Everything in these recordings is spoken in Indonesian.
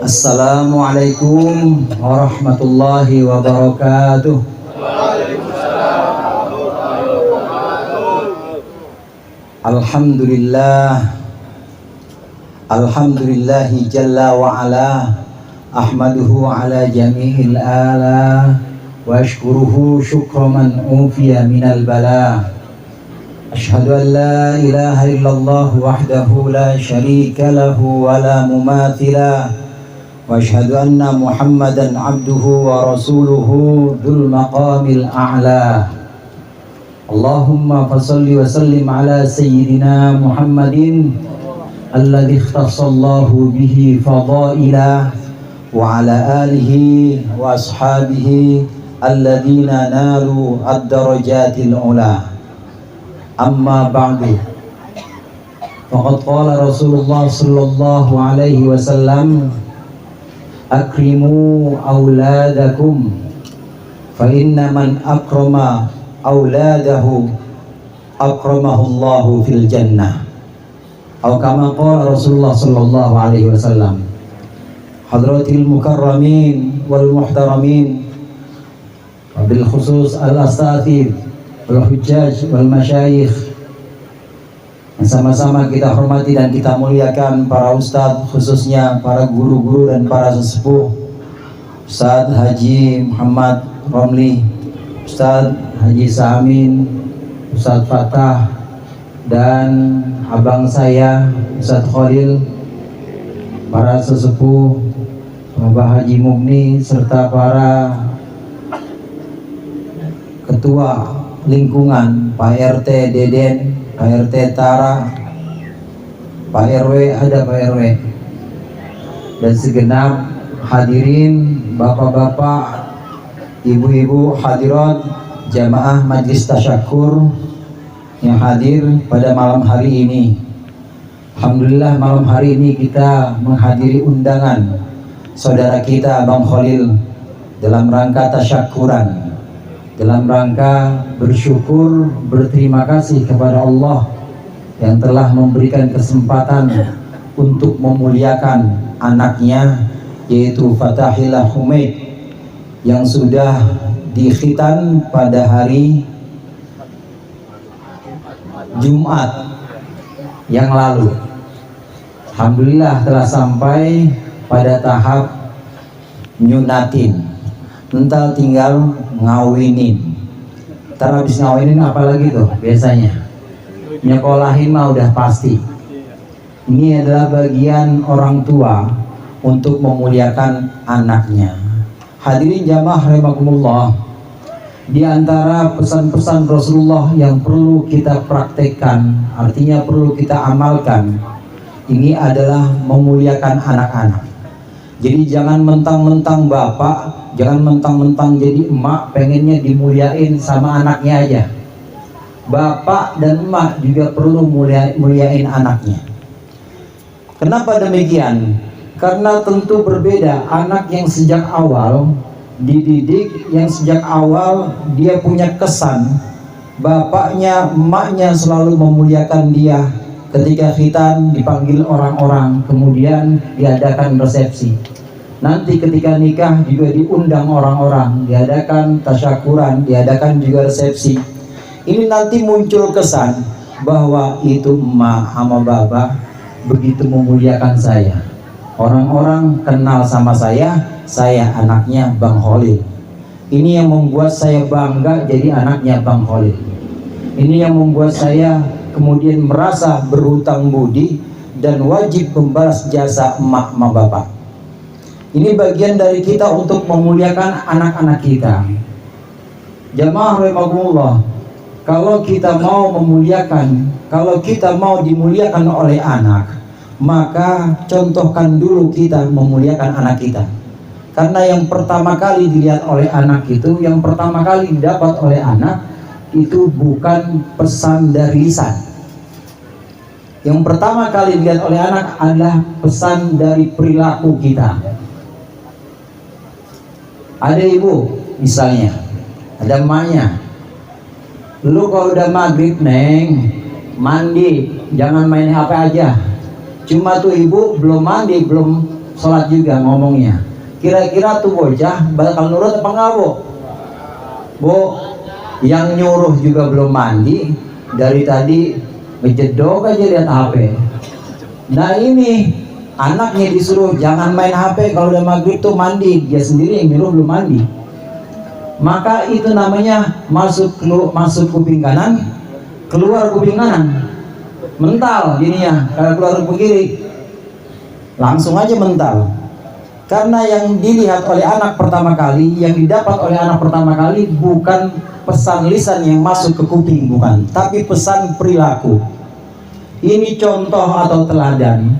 Assalamualaikum warahmatullahi wabarakatuh. Alhamdulillahi jalla wa ala, ahmaduhu ala jami'il ala, wa ashkuruhu syukra man ufiya minal bala. Ashhadu an la ilaha illallah wahdahu la syarika lahu wa la mumathila, wa ashhadu anna muhammadan abduhu wa rasuluhu dhul maqamil a'la. Allahumma fasalli wa sallim ala sayyidina Muhammadin alladhi ikhtassallahu bihi fadailah, wa ala alihi wa ashabihi alladhina nalu ad-darajatil ula. Amma ba'du, faqad qala Rasulullah sallallahu alaihi wasallam, akrimu auladakum fa inna man akrama auladahu akramahullahu fil jannah, atau kama qala Rasulullah sallallahu alaihi wasallam. Hadratil mukarramin wal muhtaramin, wabil khusus al-astatid wal hujjaj wal masyayikh, sama-sama kita hormati dan kita muliakan para ustadz, khususnya para guru-guru dan para sesepuh, Ustadz Haji Muhammad Romli, Ustadz Haji Samin, Ustadz Fatah, dan abang saya Ustadz Khalil, para sesepuh, Mbah Haji Mugni, serta para ketua lingkungan, Pak RT Deden, Pak RT Tara, Pak RW, ada Pak RW, dan segenap hadirin, bapak-bapak, ibu-ibu, hadirat, jamaah majlis tasyakur yang hadir pada malam hari ini. Alhamdulillah, malam hari ini kita menghadiri undangan saudara kita Bang Khalil dalam rangka tasyakuran, dalam rangka bersyukur, berterima kasih kepada Allah yang telah memberikan kesempatan untuk memuliakan anaknya, yaitu Fatahillah Humaid, yang sudah dikhitan pada hari Jumat yang lalu. Alhamdulillah telah sampai pada tahap nyunatin, entar tinggal ngawinin. Ntar habis ngawinin apalagi tuh biasanya nyekolahin mah udah pasti. Ini adalah bagian orang tua untuk memuliakan anaknya. Hadirin jamaah rahimakumullah, di antara pesan-pesan Rasulullah yang perlu kita praktekkan, artinya perlu kita amalkan, ini adalah memuliakan anak-anak. Jadi jangan mentang-mentang bapak, jangan mentang-mentang jadi emak pengennya dimuliain sama anaknya aja. Bapak dan emak juga perlu muliain anaknya. Kenapa demikian? Karena tentu berbeda anak yang sejak awal dididik, yang sejak awal dia punya kesan, bapaknya, emaknya selalu memuliakan dia. Ketika khitan dipanggil orang-orang, kemudian diadakan resepsi. Nanti ketika nikah juga diundang orang-orang, diadakan tasyakuran, diadakan juga resepsi. Ini nanti muncul kesan bahwa itu emak sama bapak begitu memuliakan saya. Orang-orang kenal sama saya anaknya Bang Khalil. Ini yang membuat saya bangga jadi anaknya Bang Khalil. Ini yang membuat saya kemudian merasa berhutang budi dan wajib membalas jasa emak sama bapak. Ini bagian dari kita untuk memuliakan anak-anak kita. Jamaah rahimakumullah, kalau kita mau memuliakan, kalau kita mau dimuliakan oleh anak, maka contohkan dulu kita memuliakan anak kita. Karena yang pertama kali dilihat oleh anak itu, yang pertama kali didapat oleh anak itu bukan pesan dari lisan. Yang pertama kali dilihat oleh anak adalah pesan dari perilaku kita. Ada ibu misalnya, ada emaknya, lu kalau udah maghrib neng, mandi, jangan main HP aja. Cuma tuh ibu belum mandi, belum sholat juga ngomongnya. Kira-kira tuh bocah bakal nurut apa enggak, Bu? Yang nyuruh juga belum mandi, dari tadi ngejedok aja lihat HP. Nah ini anaknya disuruh jangan main HP, kalau udah maghrib tuh mandi, dia sendiri yang nyuruh belum mandi. Maka itu namanya masuk kuping kanan, keluar kuping kanan. Mental jadinya, kalau keluar kuping kiri langsung aja mental. Karena yang dilihat oleh anak pertama kali, yang didapat oleh anak pertama kali bukan pesan lisan yang masuk ke kuping, bukan, tapi pesan perilaku. Ini contoh atau teladan.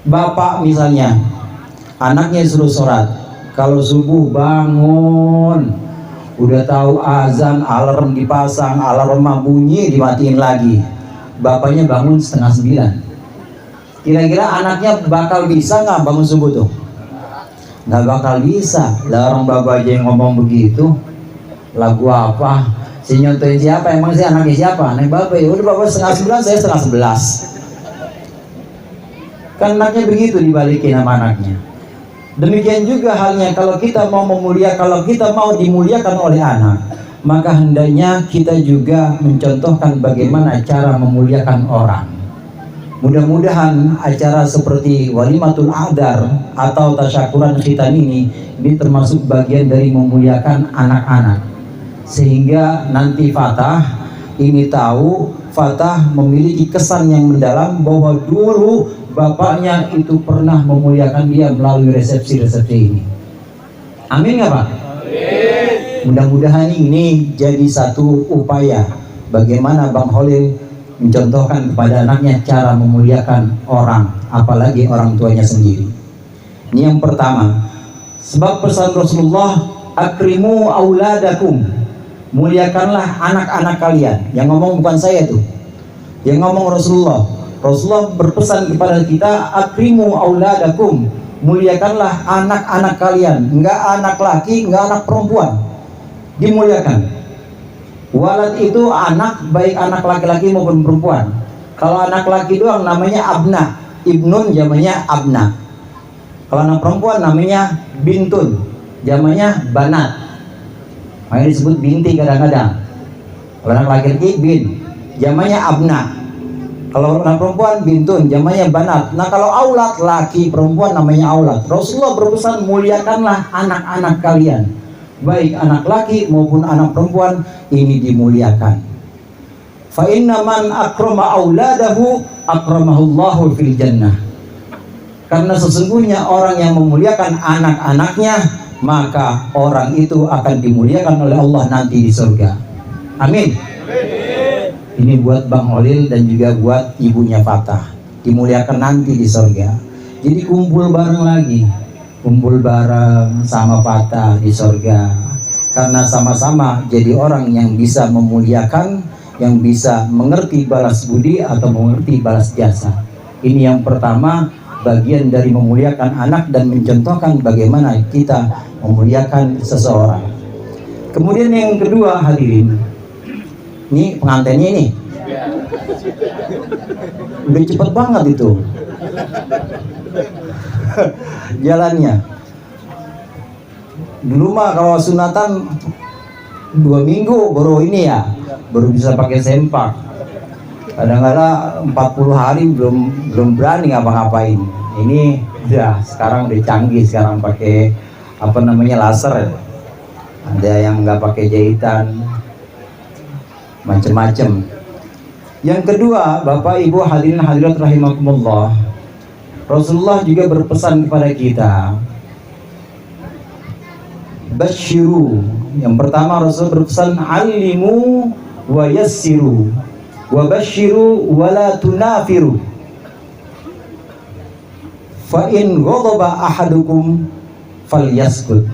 Bapak misalnya, anaknya suruh sholat, kalau subuh bangun, udah tahu azan, alarm dipasang, alarm bunyi dimatiin lagi, bapaknya bangun 8:30. Kira-kira anaknya bakal bisa nggak bangun subuh tuh? Nggak bakal bisa. Lah orang bapak aja yang ngomong begitu, lagu apa? Si nyontoin siapa? Emang si anaknya siapa? Anak bapak ya udah, bapak 10:30, saya 10:30. Kan anaknya begitu dibalikin sama anaknya. Demikian juga halnya kalau kita mau memuliakan, kalau kita mau dimuliakan oleh anak, maka hendaknya kita juga mencontohkan bagaimana cara memuliakan orang. Mudah-mudahan acara seperti walimatul adar atau tasyakuran khitan ini termasuk bagian dari memuliakan anak-anak, sehingga nanti Fatah ini tahu, Fatah memiliki kesan yang mendalam bahwa dulu bapaknya itu pernah memuliakan dia melalui resepsi-resepsi ini. Amin nggak Pak? Mudah-mudahan ini jadi satu upaya bagaimana Bang Holil mencontohkan kepada anaknya cara memuliakan orang, apalagi orang tuanya sendiri. Ini yang pertama. Sebab pesan Rasulullah, akrimu auladakum, muliakanlah anak-anak kalian. Yang ngomong bukan saya tuh, yang ngomong Rasulullah. Rasulullah berpesan kepada kita, akrimu auladakum, muliakanlah anak-anak kalian. Enggak anak laki, enggak anak perempuan, dimuliakan. Walad itu anak, baik anak laki-laki maupun perempuan. Kalau anak laki doang namanya abna, ibnun jamannya abna. Kalau anak perempuan namanya bintun, jamannya banat. Makanya disebut binti kadang-kadang. Kalau anak laki-laki bin, jamannya abna. Kalau anak perempuan bintun, jamannya banat. Nah kalau aulad laki perempuan namanya aulad. Rasulullah berpesan, muliakanlah anak-anak kalian, baik anak laki maupun anak perempuan, ini dimuliakan. Fa inna man akrama auladahu akramahullahu fil jannah. Karena sesungguhnya orang yang memuliakan anak-anaknya, maka orang itu akan dimuliakan oleh Allah nanti di surga. Amin. Ini buat Bang Holil dan juga buat ibunya Fatah, dimuliakan nanti di surga. Jadi kumpul bareng lagi, kumpul bareng sama Fatah di surga, karena sama-sama jadi orang yang bisa memuliakan, yang bisa mengerti balas budi atau mengerti balas jasa. Ini yang pertama, bagian dari memuliakan anak dan mencontohkan bagaimana kita memuliakan seseorang. Kemudian yang kedua, hadirin, ini pengantinnya ini udah cepet banget itu jalannya. Dulu mah kalau sunatan 2 minggu baru ini ya, baru bisa pakai sempak. Kadang-kadang 40 hari belum berani ngapa-ngapain. Ini udah sekarang udah canggih, sekarang pakai apa namanya, laser. Ada yang nggak pakai jahitan, macem-macem. Yang kedua, Bapak Ibu hadirin hadirat rahimakumullah, Rasulullah juga berpesan kepada kita, basyiru. Yang pertama Rasul berpesan, alimu wa yassiru wa basyiru wa la tunafiru, fa in ghadaba ahadukum falyaskut.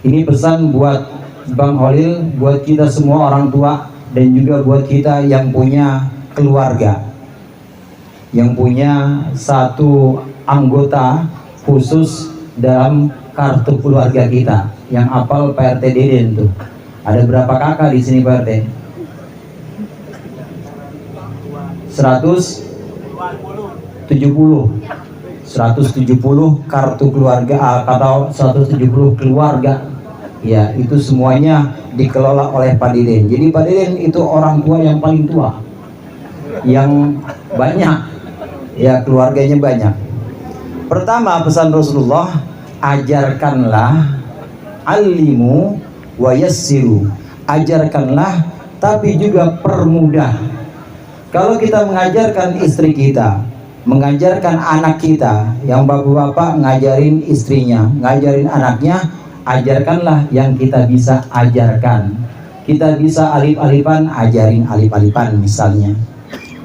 Ini pesan buat Bang Holil, buat kita semua orang tua, dan juga buat kita yang punya keluarga, yang punya satu anggota khusus dalam kartu keluarga kita, yang apal PRT Deden tuh. Ada berapa kakak di sini PRT? 170. 170 kartu keluarga atau 170 keluarga. Ya, itu semuanya dikelola oleh Pak Deden. Jadi Pak Deden itu orang tua yang paling tua, yang banyak, ya keluarganya banyak. Pertama pesan Rasulullah, ajarkanlah, alimu wa yassiru, ajarkanlah tapi juga permudah. Kalau kita mengajarkan istri kita, mengajarkan anak kita, yang bapak-bapak ngajarin istrinya, ngajarin anaknya, ajarkanlah yang kita bisa ajarkan. Kita bisa alif-alifan, ajarin alif-alifan misalnya.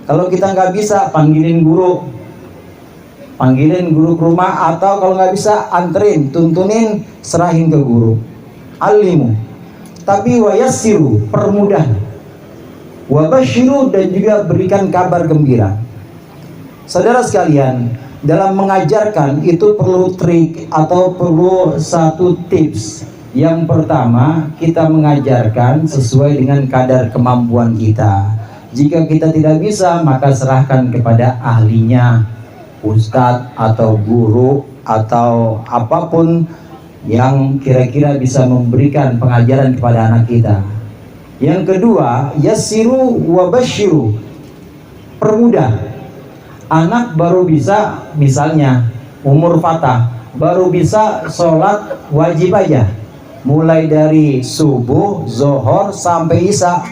Kalau kita nggak bisa, panggilin guru ke rumah, atau kalau nggak bisa anterin, tuntunin, serahin ke guru. Alimu, tapi wayassiru, permudah, wabashiru, dan juga berikan kabar gembira. Saudara sekalian, dalam mengajarkan itu perlu trik atau perlu satu tips. Yang pertama, kita mengajarkan sesuai dengan kadar kemampuan kita. Jika kita tidak bisa, maka serahkan kepada ahlinya, ustadz atau guru atau apapun yang kira-kira bisa memberikan pengajaran kepada anak kita. Yang kedua, yassiru wabashiru, permudah. Anak baru bisa, misalnya umur fatah, baru bisa sholat wajib aja, mulai dari subuh, zohor sampai isya,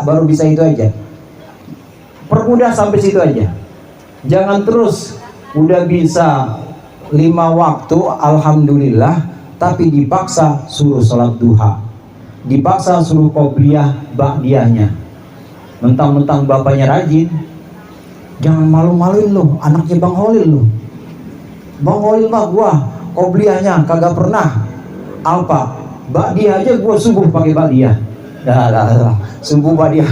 baru bisa itu aja. Permudah sampai situ aja. Jangan terus udah bisa 5 waktu, alhamdulillah, tapi dipaksa suruh sholat duha, dipaksa suruh qobliyah ba'diyahnya. Mentang-mentang bapaknya rajin. Jangan malu-maluin lo, anaknya Bang Holil lo. Bang Holil mah gua qobliyahnya kagak pernah alpa, ba'diyah aja gua subuh pakai ba'diyah. Dah, subuh ba'diyah.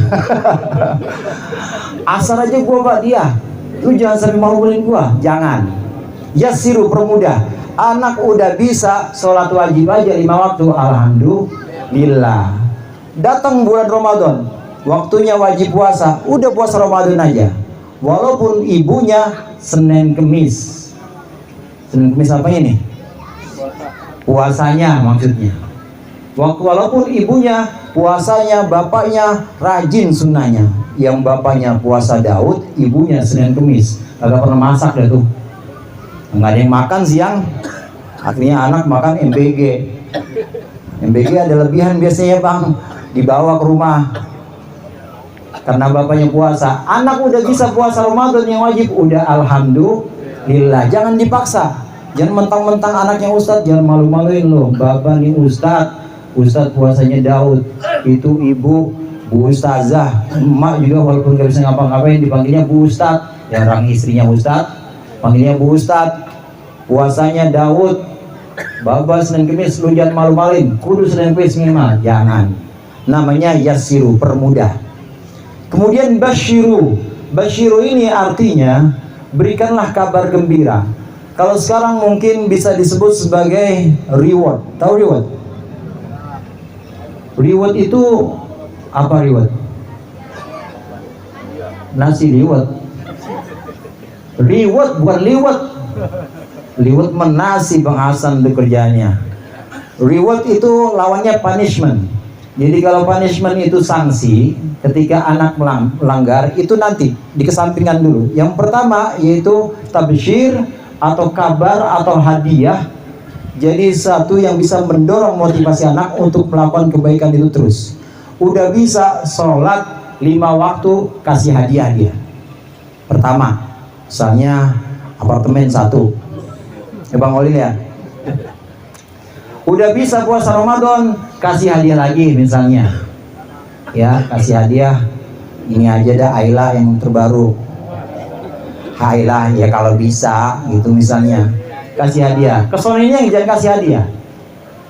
Asar aja gua ba'diyah. Lu jangan sampai malu-maluin gua, jangan. Yassiru, permudah. Anak udah bisa sholat wajib aja 5 waktu, alhamdulillah. Datang bulan Ramadan, waktunya wajib puasa, udah puasa Ramadan aja. Walaupun ibunya Senin Kemis. Senin Kemis apa ini? Puasanya maksudnya. Walaupun ibunya puasanya, bapaknya rajin sunnahnya. Yang bapaknya puasa Daud, ibunya Senin Kemis. Agak pernah masak dah tuh. Nggak ada yang makan siang. Akhirnya anak makan MBG. MBG ada lebihan biasanya bang, dibawa ke rumah. Karena bapaknya puasa, anak udah bisa puasa Ramadan yang wajib, udah alhamdulillah. Jangan dipaksa, jangan mentang-mentang anaknya ustadz, jangan malu-maluin loh. Bapak nih ustadz puasanya Daud, itu ibu Bu Ustazah, emak juga walaupun gak bisa ngapa-ngapain dipanggilnya Bu Ustadz. Ya orang istrinya ustadz, panggilnya Bu Ustadz. Puasanya Daud, Bapak Senin Kemis, lu jangan malu-maluin, kudu Senin Kemis minimal, jangan. Namanya yassiru, permudah. Kemudian basyiru. Basyiru ini artinya berikanlah kabar gembira. Kalau sekarang mungkin bisa disebut sebagai reward. Tahu reward? Reward itu apa reward? Nasi liwet. Reward bukan liwet. Liwet menasi Bang Hasan itu kerjanya. Reward itu lawannya punishment. Jadi kalau punishment itu sanksi, ketika anak melanggar, itu nanti dikesampingkan dulu. Yang pertama yaitu tabsyir atau kabar atau hadiah. Jadi satu yang bisa mendorong motivasi anak untuk melakukan kebaikan itu terus. Udah bisa sholat 5 waktu, kasih hadiah dia. Pertama, misalnya apartemen 1. Bang Olin ya. Udah bisa puasa Ramadan, kasih hadiah lagi misalnya. Ya, kasih hadiah. Ini aja dah Ayla yang terbaru. Ayla ya kalau bisa gitu misalnya. Kasih hadiah. Kesoninya jangan kasih hadiah.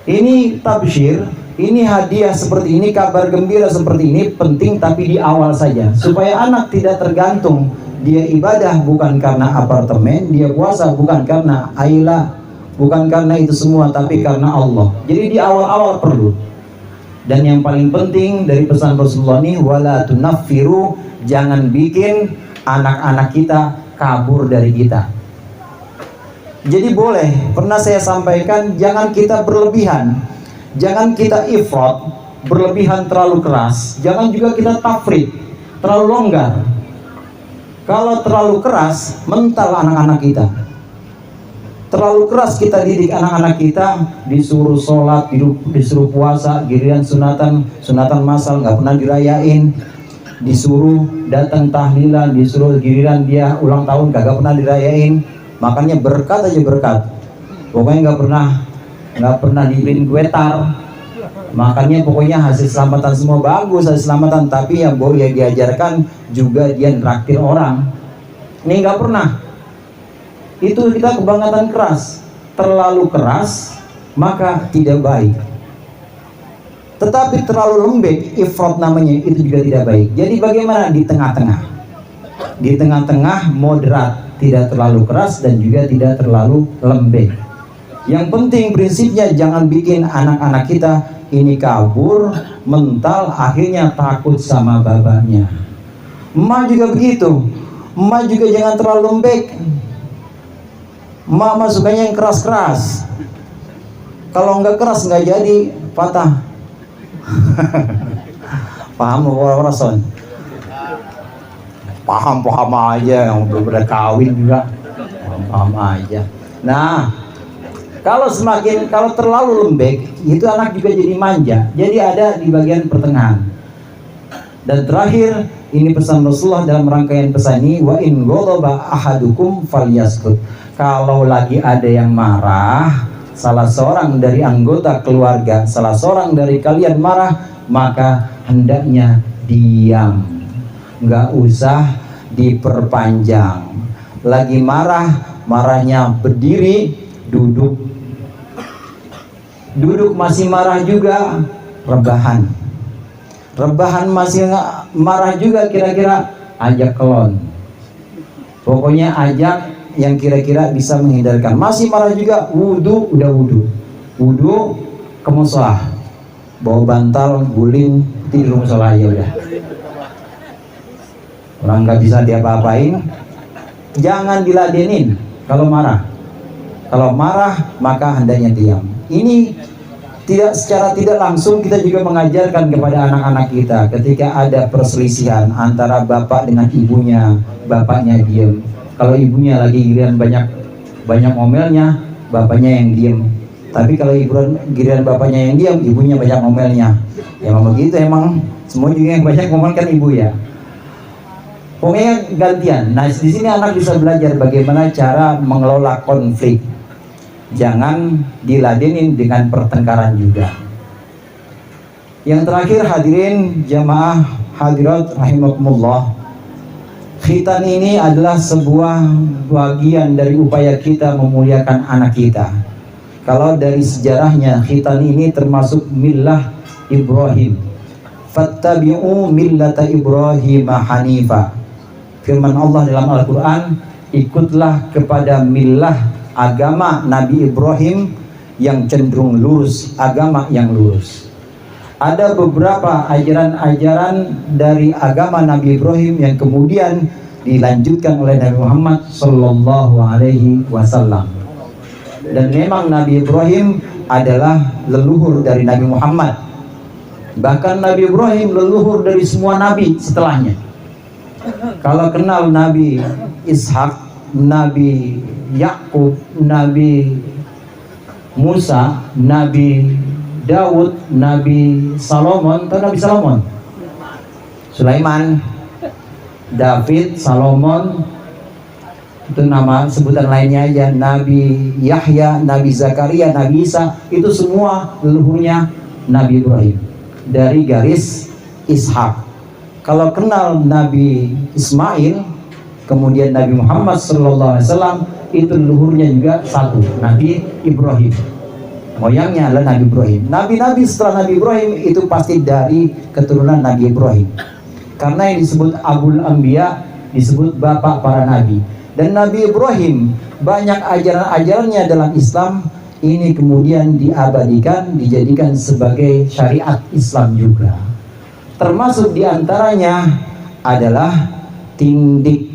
Ini tabsyir, ini hadiah seperti ini, kabar gembira seperti ini penting tapi di awal saja supaya anak tidak tergantung. Dia ibadah bukan karena apartemen, dia puasa bukan karena Ayla, bukan karena itu semua, tapi karena Allah. Jadi di awal-awal perlu. Dan yang paling penting dari pesan Rasulullah ini, wala tunaffiru, jangan bikin anak-anak kita kabur dari kita. Jadi boleh, pernah saya sampaikan, jangan kita berlebihan, jangan kita ifrat, berlebihan terlalu keras, jangan juga kita tafrid, terlalu longgar. Kalau terlalu keras, mental anak-anak kita. Terlalu keras kita didik anak-anak kita, disuruh sholat, disuruh puasa, giliran sunatan masal nggak pernah dirayain, disuruh datang tahlilan, disuruh giliran dia ulang tahun kagak pernah dirayain. Makanya berkat aja berkat, pokoknya nggak pernah dibeliin kue tar. Makanya pokoknya hasil selamatan semua bagus, hasil selamatan, tapi yang boleh diajarkan juga dia nraktir orang. Ini nggak pernah. Itu kita kebangetan keras, terlalu keras maka tidak baik. Tetapi terlalu lembek, ifrat namanya, itu juga tidak baik. Jadi bagaimana di tengah-tengah? Di tengah-tengah moderat, tidak terlalu keras dan juga tidak terlalu lembek. Yang penting prinsipnya jangan bikin anak-anak kita ini kabur, mental, akhirnya takut sama bapaknya. Emak juga begitu. Emak juga jangan terlalu lembek. Emak sukanya yang keras-keras. Kalau nggak keras nggak jadi patah. Paham orang-orang? Paham aja, yang udah kawin juga paham aja. Nah, kalau terlalu lembek, itu anak juga jadi manja. Jadi ada di bagian pertengahan. Dan terakhir, ini pesan Rasulullah dalam rangkaian pesan ini, wa in ghadaba ahadukum falyaskut. Kalau lagi ada yang marah, salah seorang dari anggota keluarga, salah seorang dari kalian marah, maka hendaknya diam, nggak usah diperpanjang. Lagi marahnya berdiri, duduk masih marah juga, rebahan masih marah juga, kira-kira ajak kelon. Pokoknya ajak yang kira-kira bisa menghindarkan. Masih marah juga, wudhu ke musola, bawa bantal, guling, tidur musola aja udah. Orang nggak bisa diapa-apain. Jangan diladenin kalau marah. Kalau marah maka hendaknya diam. Ini secara tidak langsung kita juga mengajarkan kepada anak-anak kita. Ketika ada perselisihan antara bapak dengan ibunya, bapaknya diam. Kalau ibunya lagi giliran banyak ngomelnya, bapaknya yang diam. Tapi kalau giliran bapaknya yang diam, ibunya banyak ngomelnya. Ya memang begitu, emang semua juga yang banyak ngomel kan ibu ya. Pokoknya gantian. Nah, di sini anak bisa belajar bagaimana cara mengelola konflik. Jangan diladenin dengan pertengkaran juga. Yang terakhir, hadirin jamaah hadirat rahimakumullah, khitan ini adalah sebuah bagian dari upaya kita memuliakan anak kita. Kalau dari sejarahnya, khitan ini termasuk millah Ibrahim. Fattabi'u millata Ibrahim hanifa. Firman Allah dalam Al-Quran, ikutlah kepada millah, agama Nabi Ibrahim yang cenderung lurus, agama yang lurus. Ada beberapa ajaran-ajaran dari agama Nabi Ibrahim yang kemudian dilanjutkan oleh Nabi Muhammad Sallallahu Alaihi Wasallam. Dan memang Nabi Ibrahim adalah leluhur dari Nabi Muhammad. Bahkan Nabi Ibrahim leluhur dari semua nabi setelahnya. Kalau kenal Nabi Ishak, Nabi Yakub, Nabi Musa, Nabi Daud, Nabi Salomon, atau Nabi Salomon, Sulaiman, David, Salomon, itu nama sebutan lainnya aja. Nabi Yahya, Nabi Zakaria, Nabi Isa, itu semua leluhurnya Nabi Ibrahim dari garis Ishak. Kalau kenal Nabi Ismail, kemudian Nabi Muhammad SAW, itu leluhurnya juga satu, Nabi Ibrahim. Moyangnya adalah Nabi Ibrahim. Nabi-nabi setelah Nabi Ibrahim itu pasti dari keturunan Nabi Ibrahim. Karena yang disebut Abul Anbiya, disebut bapak para nabi. Dan Nabi Ibrahim banyak ajaran-ajarannya dalam Islam ini kemudian diabadikan, dijadikan sebagai syariat Islam juga. Termasuk diantaranya adalah tindik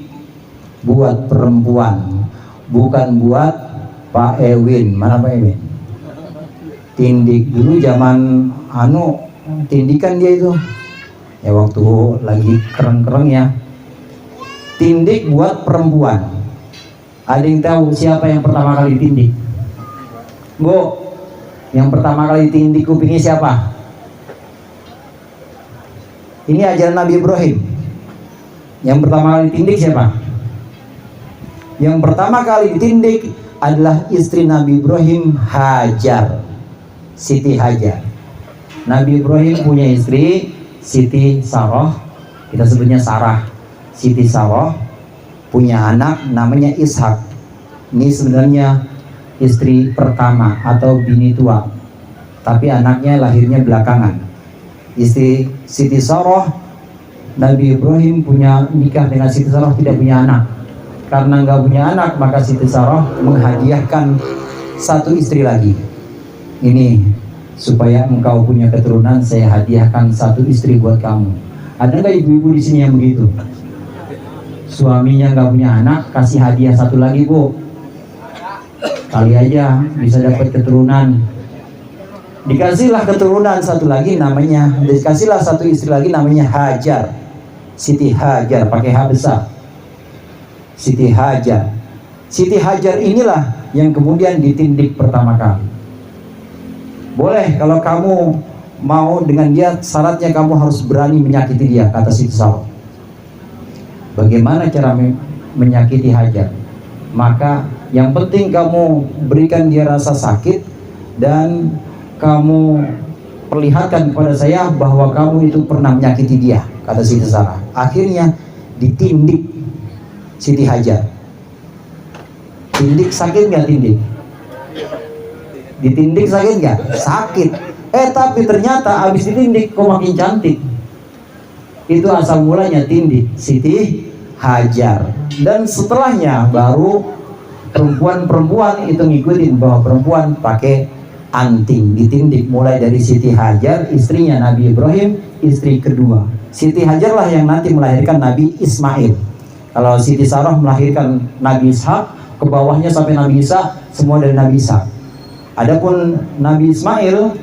buat perempuan, bukan buat Pak Ewin, mana Pak Ewin? Tindik dulu zaman tindikan dia itu. Ya waktu lagi keren-keren ya. Tindik buat perempuan. Ada yang tahu siapa yang pertama kali tindik? Bu, yang pertama kali tindik kupingnya siapa? Ini ajaran Nabi Ibrahim. Yang pertama kali tindik siapa? Yang pertama kali ditindik adalah istri Nabi Ibrahim, Hajar, Siti Hajar. Nabi Ibrahim punya istri Siti Sarah, kita sebutnya Sarah. Siti Sarah punya anak namanya Ishak. Ini sebenarnya istri pertama atau bini tua, tapi anaknya lahirnya belakangan. Istri Siti Sarah, Nabi Ibrahim punya nikah dengan Siti Sarah, tidak punya anak. Karena nggak punya anak, maka Siti Sarah menghadiahkan satu istri lagi. Ini supaya engkau punya keturunan, saya hadiahkan satu istri buat kamu. Ada nggak ibu-ibu di sini yang begitu? Suaminya nggak punya anak, kasih hadiah satu lagi, Bu. Kali aja bisa dapat keturunan. Dikasihlah keturunan satu lagi, namanya, dikasihlah satu istri lagi namanya Hajar, Siti Hajar, pakai H besar. Siti Hajar. Siti Hajar inilah yang kemudian ditindik pertama kali. Boleh kalau kamu mau dengan dia, syaratnya kamu harus berani menyakiti dia, kata Siti Sarah. Bagaimana cara menyakiti Hajar? Maka yang penting kamu berikan dia rasa sakit dan kamu perlihatkan kepada saya bahwa kamu itu pernah menyakiti dia, kata Siti Sarah. Akhirnya ditindik Siti Hajar. Tindik sakit nggak tindik? Ditindik sakit nggak? Sakit. Tapi ternyata abis ditindik kok makin cantik. Itu asal mulanya tindik Siti Hajar. Dan setelahnya baru perempuan-perempuan itu ngikutin bahwa perempuan pakai anting. Ditindik mulai dari Siti Hajar, istrinya Nabi Ibrahim, istri kedua. Siti Hajar lah yang nanti melahirkan Nabi Ismail. Kalau Siti Sarah melahirkan Nabi Ishak, ke bawahnya sampai Nabi Isa, semua dari Nabi Isa. Adapun Nabi Ismail,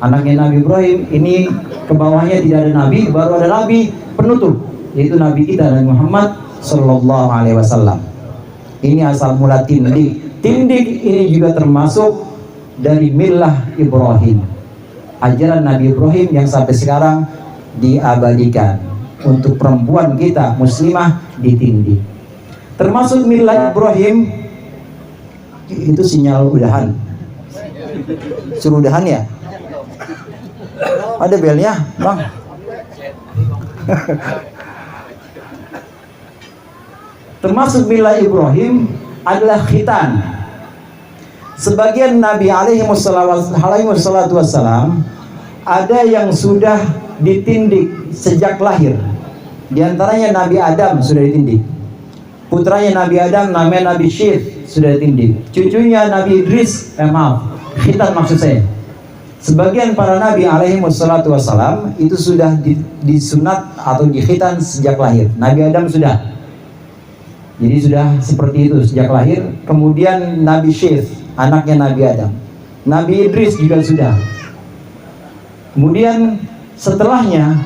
anaknya Nabi Ibrahim, ini ke bawahnya tidak ada Nabi, baru ada Nabi penutup, yaitu Nabi kita Nabi Muhammad Sallallahu Alaihi Wasallam. Ini asal mula tindik. Tindik ini juga termasuk dari millah Ibrahim, ajaran Nabi Ibrahim yang sampai sekarang diabadikan. Untuk perempuan kita muslimah ditindik. Termasuk millah Ibrahim itu sinyal udahan. Suruh udahan ya? Ada belnya, Bang? Termasuk millah Ibrahim adalah khitan. Sebagian Nabi alaihi wassalatu wassalam ada yang sudah ditindik sejak lahir. Di antaranya Nabi Adam sudah ditindik. Putranya Nabi Adam namanya Nabi Syith sudah ditindik. Cucunya Nabi Idris, khitan maksud saya. Sebagian para Nabi alaihi wassalatu wassalam itu sudah disunat atau dikhitan sejak lahir. Nabi Adam sudah. Jadi sudah seperti itu sejak lahir. Kemudian Nabi Syith, anaknya Nabi Adam. Nabi Idris juga sudah. Kemudian setelahnya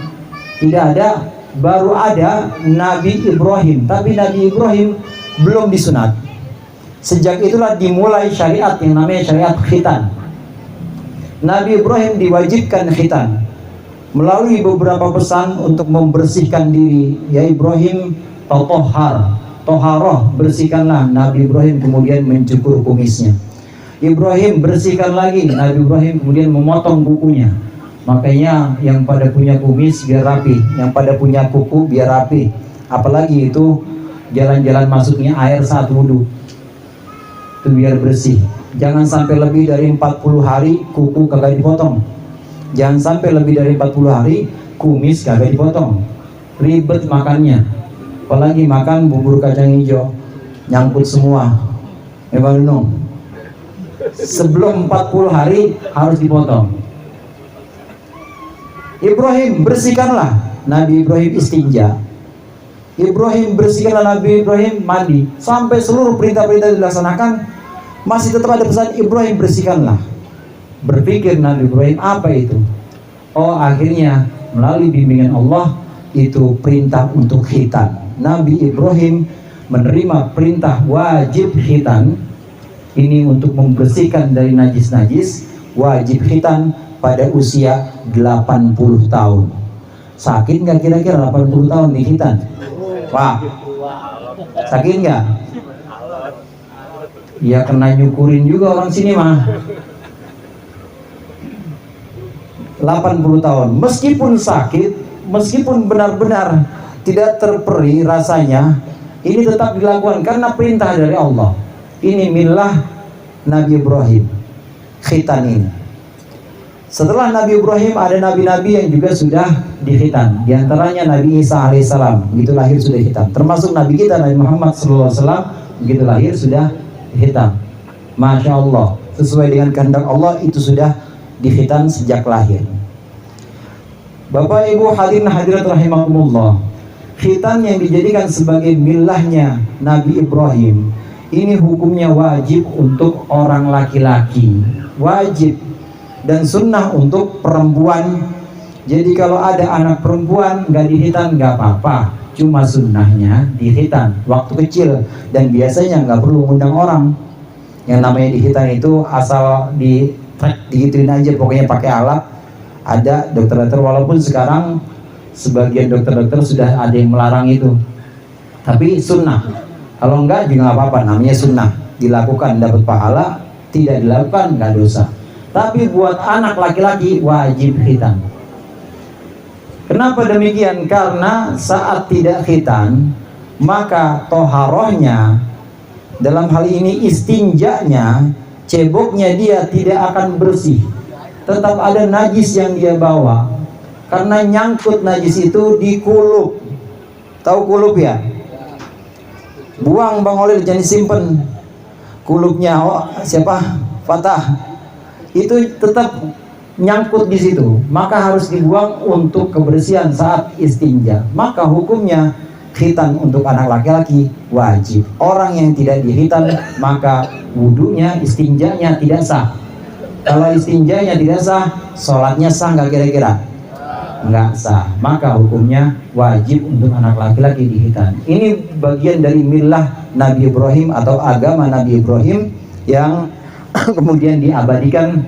tidak ada, baru ada Nabi Ibrahim. Tapi Nabi Ibrahim belum disunat. Sejak itulah dimulai syariat yang namanya syariat khitan. Nabi Ibrahim diwajibkan khitan melalui beberapa pesan untuk membersihkan diri. Ya Ibrahim toharoh, bersihkanlah. Nabi Ibrahim kemudian mencukur kumisnya. Ibrahim bersihkan lagi. Nabi Ibrahim kemudian memotong kukunya. Makanya yang pada punya kumis biar rapi, yang pada punya kuku biar rapi. Apalagi itu jalan-jalan masuknya air saat wudhu, itu biar bersih. Jangan sampai lebih dari 40 hari kuku kagak dipotong. Jangan sampai lebih dari 40 hari kumis kagak dipotong. Ribet makannya. Apalagi makan bubur kacang hijau, nyangkut semua. Sebelum 40 hari harus dipotong. Ibrahim bersihkanlah. Nabi Ibrahim istinja. Ibrahim bersihkanlah. Nabi Ibrahim mandi. Sampai seluruh perintah-perintah dilaksanakan. masih tetap ada pesan Ibrahim bersihkanlah. Berpikir Nabi Ibrahim, apa itu? Oh, akhirnya melalui bimbingan Allah itu perintah untuk khitan. Nabi Ibrahim menerima perintah wajib khitan. Ini untuk membersihkan dari najis-najis, wajib khitan pada usia 80 tahun. Sakit nggak kira-kira 80 tahun di khitan? Wah, sakit nggak? Ya kena nyukurin juga orang sini mah. 80 tahun, meskipun sakit, meskipun benar-benar tidak terperi rasanya, ini tetap dilakukan karena perintah dari Allah. Ini milah Nabi Ibrahim, khitan ini. Setelah Nabi Ibrahim ada nabi-nabi yang juga sudah dikhitan. Di antaranya Nabi Isa alaihissalam, begitu lahir sudah dikhitan. Termasuk Nabi kita Nabi Muhammad SAW, begitu lahir sudah dikhitan. Masya Allah, sesuai dengan kehendak Allah itu sudah dikhitan sejak lahir. Bapak Ibu hadirin hadirat rahimakumullah, khitan yang dijadikan sebagai milahnya Nabi Ibrahim ini hukumnya wajib untuk orang laki-laki, wajib, dan sunnah untuk perempuan. Jadi kalau ada anak perempuan nggak dikhitan nggak apa-apa, cuma sunnahnya dikhitan waktu kecil, dan biasanya nggak perlu ngundang orang. Yang namanya dikhitan itu asal digituin aja, pokoknya pakai alat. Ada dokter-dokter, walaupun sekarang sebagian dokter-dokter sudah ada yang melarang itu, tapi sunnah. Kalau enggak juga nggak apa-apa, namanya sunnah, dilakukan dapat pahala, tidak dilakukan nggak dosa. Tapi buat anak laki-laki wajib khitan. Kenapa demikian? Karena saat tidak khitan maka toharohnya, dalam hal ini istinjanya, ceboknya dia tidak akan bersih, tetap ada najis yang dia bawa. Karena nyangkut najis itu di kulup. Tahu kulup ya? Buang Bang Olil, jangan disimpan kulupnya. Oh, siapa? Fatah. Itu tetap nyangkut di situ, maka harus dibuang untuk kebersihan saat istinja. Maka hukumnya khitan untuk anak laki-laki wajib. Orang yang tidak dikhitan maka wudunya, istinjanya tidak sah. Kalau istinjanya tidak sah, sholatnya sah nggak kira-kira? Nggak sah. Maka hukumnya wajib untuk anak laki-laki dikhitan. Ini bagian dari milah Nabi Ibrahim atau agama Nabi Ibrahim yang kemudian diabadikan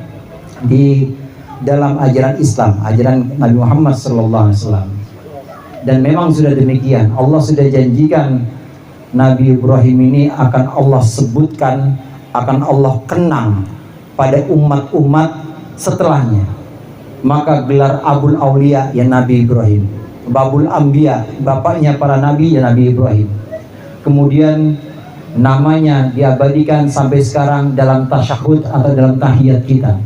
di dalam ajaran Islam, ajaran Nabi Muhammad SAW. Dan memang sudah demikian, Allah sudah janjikan Nabi Ibrahim ini akan Allah sebutkan, akan Allah kenang pada umat-umat setelahnya. Maka gelar Abul Aulia ya Nabi Ibrahim, Babul Anbiya, bapaknya para nabi ya Nabi Ibrahim. Kemudian namanya diabadikan sampai sekarang dalam tasyahud atau dalam tahiyat kita.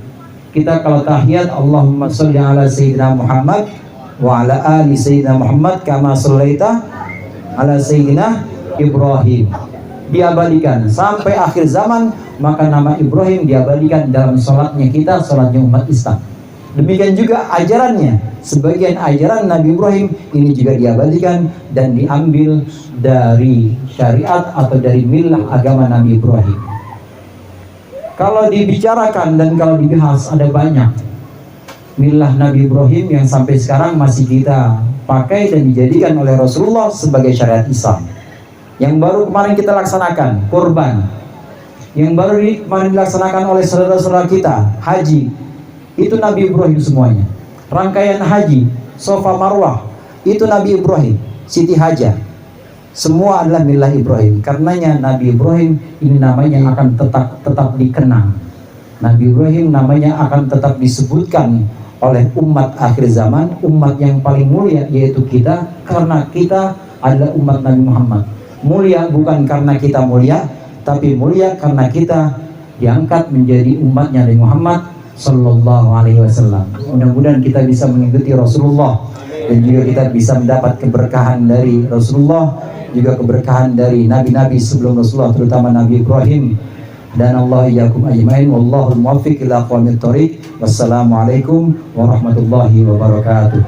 Kita kalau tahiyat, Allahumma sholli ala sayyidina Muhammad wa ala ali sayyidina Muhammad kama shallaita ala sayyidina Ibrahim. Diabadikan sampai akhir zaman, maka nama Ibrahim diabadikan dalam sholatnya kita, sholatnya umat Islam. Demikian juga ajarannya, sebagian ajaran Nabi Ibrahim ini juga diabadikan dan diambil dari syariat atau dari milah agama Nabi Ibrahim. Kalau dibicarakan dan kalau dibahas ada banyak milah Nabi Ibrahim yang sampai sekarang masih kita pakai dan dijadikan oleh Rasulullah sebagai syariat Islam. Yang baru kemarin kita laksanakan kurban, yang baru kemarin dilaksanakan oleh saudara-saudara kita haji, itu Nabi Ibrahim semuanya. Rangkaian haji, Safa Marwah, itu Nabi Ibrahim. Siti Hajar, semua adalah milah Ibrahim. Karenanya Nabi Ibrahim ini namanya akan tetap dikenang. Nabi Ibrahim namanya akan tetap disebutkan oleh umat akhir zaman, umat yang paling mulia yaitu kita, karena kita adalah umat Nabi Muhammad. Mulia bukan karena kita mulia, tapi mulia karena kita diangkat menjadi umatnya Nabi Muhammad Sallallahu Alaihi Wasallam. Mudah-mudahan kita bisa mengikuti Rasulullah dan juga kita bisa mendapat keberkahan dari Rasulullah, juga keberkahan dari nabi-nabi sebelum Rasulullah, terutama Nabi Ibrahim. Dan Allah iyyakum ajmain, wallahul muwaffiq ila aqwamit thoriq. Wassalamualaikum warahmatullahi wabarakatuh.